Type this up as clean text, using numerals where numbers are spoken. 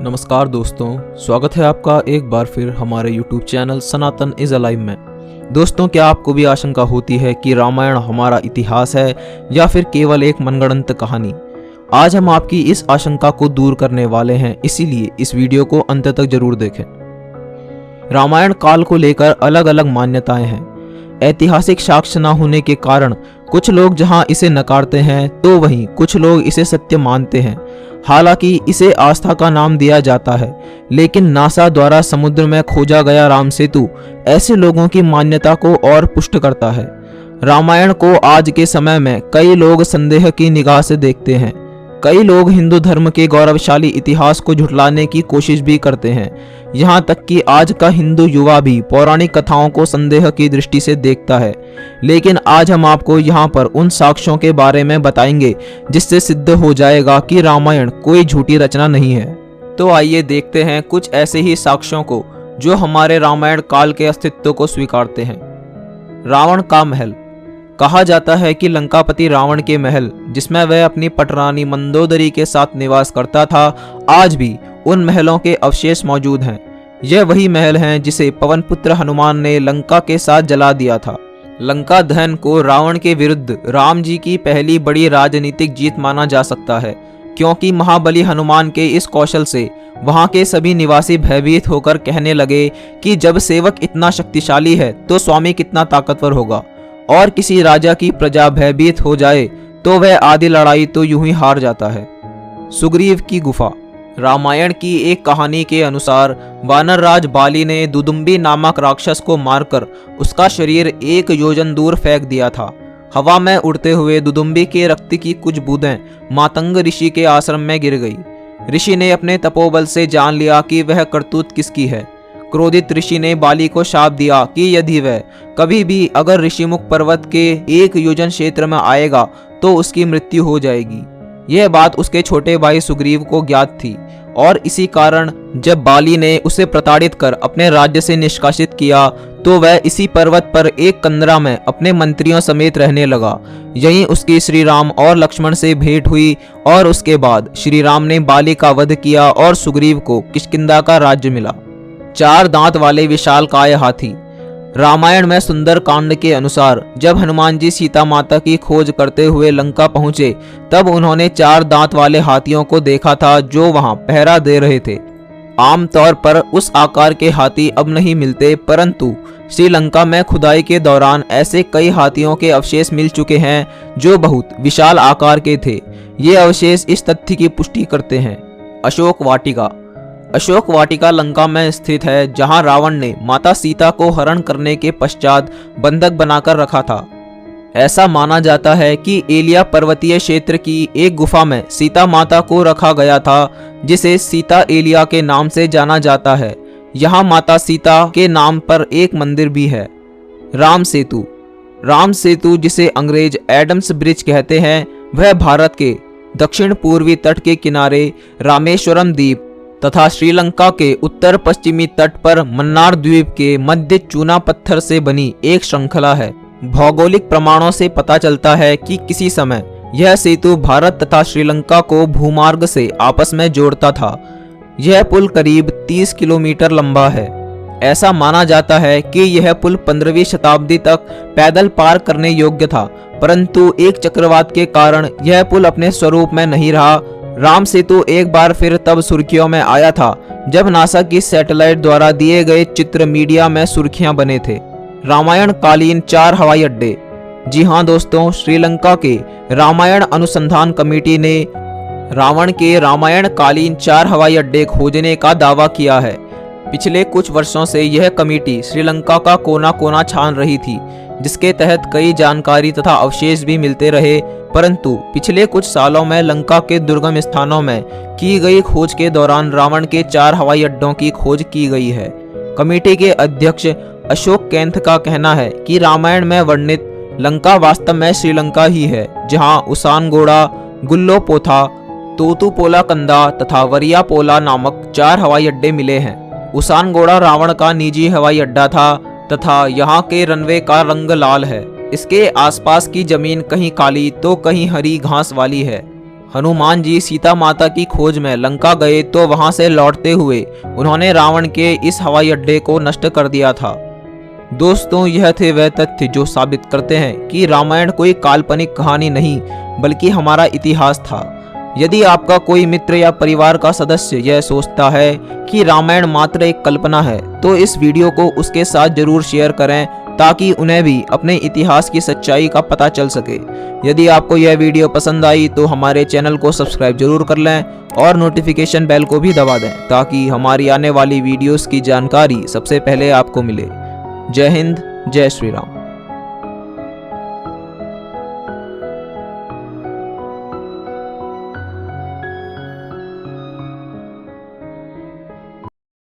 नमस्कार दोस्तों, स्वागत है आपका एक बार फिर हमारे YouTube channel Sanatan is alive में। दोस्तों, क्या आपको भी आशंका होती है कि रामायण हमारा इतिहास है या फिर केवल एक मनगढ़ंत कहानी? आज हम आपकी इस आशंका को दूर करने वाले हैं, इसीलिए इस वीडियो को अंत तक जरूर देखें। रामायण काल को लेकर अलग अलग मान्यताएं हैं। ऐतिहासिक साक्ष्य न होने के कारण कुछ लोग जहां इसे नकारते हैं तो वहीं कुछ लोग इसे सत्य मानते हैं। हालांकि इसे आस्था का नाम दिया जाता है, लेकिन नासा द्वारा समुद्र में खोजा गया राम सेतु ऐसे लोगों की मान्यता को और पुष्ट करता है। रामायण को आज के समय में कई लोग संदेह की निगाह से देखते हैं। कई लोग हिंदू धर्म के गौरवशाली इतिहास को झुठलाने की कोशिश भी करते हैं। यहाँ तक कि आज का हिंदू युवा भी पौराणिक कथाओं को संदेह की दृष्टि से देखता है। लेकिन आज हम आपको यहाँ पर उन साक्ष्यों के बारे में बताएंगे जिससे सिद्ध हो जाएगा कि रामायण कोई झूठी रचना नहीं है। तो आइए देखते हैं कुछ ऐसे ही साक्ष्यों को जो हमारे रामायण काल के अस्तित्व को स्वीकारते हैं। रावण का महल। कहा जाता है कि लंकापति रावण के महल, जिसमें वह अपनी पटरानी मंदोदरी के साथ निवास करता था, आज भी उन महलों के अवशेष मौजूद हैं। यह वही महल हैं जिसे पवनपुत्र हनुमान ने लंका के साथ जला दिया था। लंका दहन को रावण के विरुद्ध राम जी की पहली बड़ी राजनीतिक जीत माना जा सकता है, क्योंकि महाबली हनुमान के इस कौशल से वहां के सभी निवासी भयभीत होकर कहने लगे कि जब सेवक इतना शक्तिशाली है तो स्वामी कितना ताकतवर होगा, और किसी राजा की प्रजा भयभीत हो जाए तो वह आधी लड़ाई तो यूं ही हार जाता है। सुग्रीव की गुफा। रामायण की एक कहानी के अनुसार वानर राज बाली ने दुदुम्बी नामक राक्षस को मारकर उसका शरीर 1 योजन दूर फेंक दिया था। हवा में उड़ते हुए दुदुम्बी के रक्त की कुछ बूंदें मातंग ऋषि के आश्रम में गिर गई। ऋषि ने अपने तपोबल से जान लिया कि वह करतूत किसकी है। क्रोधित ऋषि ने बाली को शाप दिया कि यदि वह कभी भी अगर ऋषिमुख पर्वत के 1 योजन क्षेत्र में आएगा तो उसकी मृत्यु हो जाएगी। यह बात उसके छोटे भाई सुग्रीव को ज्ञात थी, और इसी कारण जब बाली ने उसे प्रताड़ित कर अपने राज्य से निष्कासित किया तो वह इसी पर्वत पर एक कंदरा में अपने मंत्रियों समेत रहने लगा। यहीं उसकी श्री राम और लक्ष्मण से भेंट हुई, और उसके बाद श्री राम ने बाली का वध किया और सुग्रीव को किष्किंधा का राज्य मिला। 4 दांत वाले विशालकाय हाथी। रामायण में सुंदर कांड के अनुसार जब हनुमान जी सीता माता की खोज करते हुए लंका पहुंचे तब उन्होंने 4 दांत वाले हाथियों को देखा था जो वहां पहरा दे रहे थे। आमतौर पर उस आकार के हाथी अब नहीं मिलते, परंतु श्रीलंका में खुदाई के दौरान ऐसे कई हाथियों के अवशेष मिल चुके हैं जो बहुत विशाल आकार के थे। ये अवशेष इस तथ्य की पुष्टि करते हैं। अशोक वाटिका। अशोक वाटिका लंका में स्थित है, जहां रावण ने माता सीता को हरण करने के पश्चात बंधक बनाकर रखा था। ऐसा माना जाता है कि एलिया पर्वतीय क्षेत्र की एक गुफा में सीता माता को रखा गया था, जिसे सीता एलिया के नाम से जाना जाता है। यहां माता सीता के नाम पर एक मंदिर भी है। राम सेतु। राम सेतु, जिसे अंग्रेज एडम्स ब्रिज कहते हैं, वह भारत के दक्षिण पूर्वी तट के किनारे रामेश्वरम द्वीप तथा श्रीलंका के उत्तर पश्चिमी तट पर मन्नार द्वीप के मध्य चूना पत्थर से बनी एक श्रृंखला है। भौगोलिक प्रमाणों से पता चलता है कि किसी समय यह सेतु भारत तथा श्रीलंका को भूमार्ग से आपस में जोड़ता था। यह पुल करीब 30 किलोमीटर लंबा है। ऐसा माना जाता है कि यह पुल 15वीं शताब्दी तक पैदल पार करने योग्य था, परंतु एक चक्रवात के कारण यह पुल अपने स्वरूप में नहीं रहा। राम सेतु एक बार फिर तब सुर्खियों में आया था जब नासा की सैटेलाइट द्वारा दिए गए चित्र मीडिया में सुर्खियां बने थे। रामायण कालीन 4 हवाई अड्डे। जी हां दोस्तों, श्रीलंका के रामायण अनुसंधान कमेटी ने रावण के रामायण कालीन 4 हवाई अड्डे खोजने का दावा किया है। पिछले कुछ वर्षों से यह कमेटी श्रीलंका का कोना कोना छान रही थी, जिसके तहत कई जानकारी तथा अवशेष भी मिलते रहे, परंतु पिछले कुछ सालों में लंका के दुर्गम स्थानों में की गई खोज के दौरान रावण के 4 हवाई अड्डों की खोज की गई है। कमेटी के अध्यक्ष अशोक कैंथ का कहना है कि रामायण में वर्णित लंका वास्तव में श्रीलंका ही है, जहां उसानगोड़ा, गुल्लोपोथा, तोतुपोला कंदा तथा वरियापोला नामक 4 हवाई अड्डे मिले हैं। उसानगोड़ा रावण का निजी हवाई अड्डा था तथा यहाँ के रनवे का रंग लाल है। इसके आसपास की जमीन कहीं काली तो कहीं हरी घास वाली है। हनुमान जी सीता माता की खोज में लंका गए तो वहां से लौटते हुए उन्होंने रावण के इस हवाई अड्डे को नष्ट कर दिया था। दोस्तों, यह थे वह तथ्य जो साबित करते हैं कि रामायण कोई काल्पनिक कहानी नहीं बल्कि हमारा इतिहास था। यदि आपका कोई मित्र या परिवार का सदस्य यह सोचता है कि रामायण मात्र एक कल्पना है, तो इस वीडियो को उसके साथ जरूर शेयर करें ताकि उन्हें भी अपने इतिहास की सच्चाई का पता चल सके। यदि आपको यह वीडियो पसंद आई तो हमारे चैनल को सब्सक्राइब जरूर कर लें और नोटिफिकेशन बेल को भी दबा दें ताकि हमारी आने वाली वीडियोस की जानकारी सबसे पहले आपको मिले। जय हिंद, जय श्री राम।